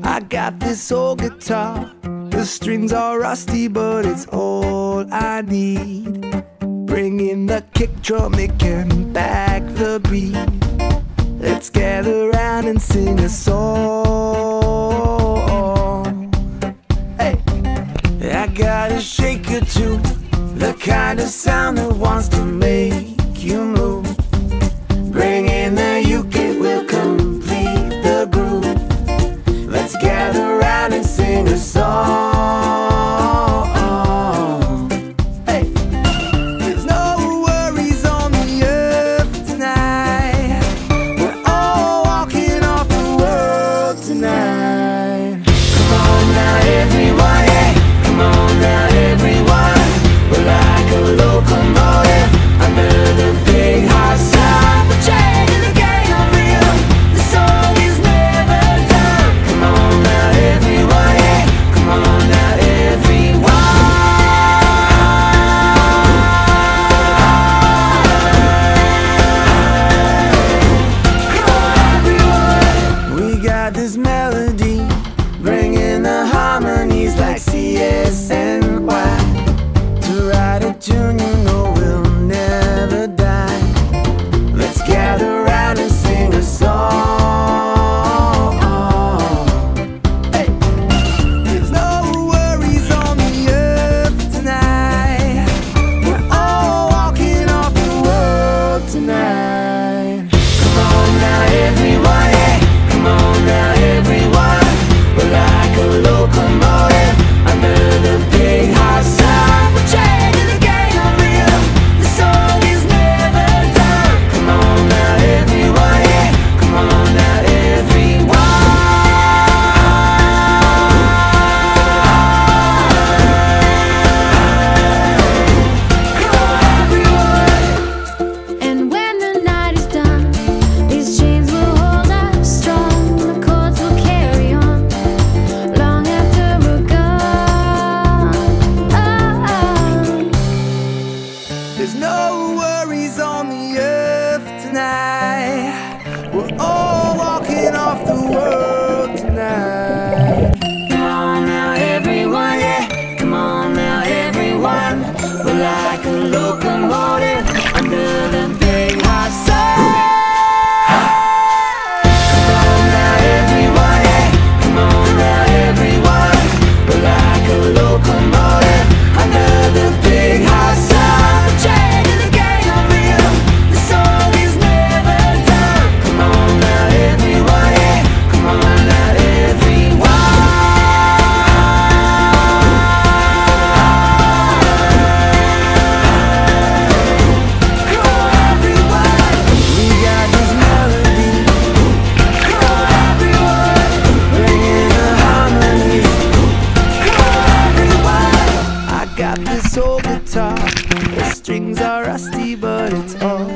I got this old guitar, the strings are rusty, but it's all I need. Bring in the kick drum, it can back the beat. Let's gather round and sing a song. Hey, I got a shaker too, the kind of sound that wants to make you move. Bring in the uke, it will complete the groove. Let's gather round and sing a song. Hey, there's no worries on the earth tonight. We're all walking off the world tonight. Come on now everyone, yeah. Come on now everyone. We're like a locomotive under the big hot sun. We're changing the game of real. The song is never done. Come on now everyone, yeah. Come on now everyone. Come on everyone. We got this melody, bringing the harmonies like CSNY. To write a tune you know will never die. Let's gather round and sing a song. Hey, there's no worries on the earth tonight. We're all walking off the world tonight. Come on now everyone, yeah. Come on now everyone. We're like a locomotive under the big hot sun. We're changing the game of real. The song is never done. Come on now everyone, yeah. Come on now everyone. Come on everyone. And when the night is done, these chains will hold us strong. The chords will carry on long after we're gone. There's no worries on the earth tonight. We're all walking off the world tonight. Come on now everyone, yeah. Come on now everyone. We're like a locomotive under the big hot sun. Come on now everyone, yeah. Come on now everyone. We're like a locomotive under the big hot sun. We're changing the game of real. The song is never done. Come on now everyone, yeah. Come on now everyone. Come on everyone. We got this melody. Come on everyone. Bringing the harmony. Come on everyone. I got this old guitar, the strings are rusty, but it's all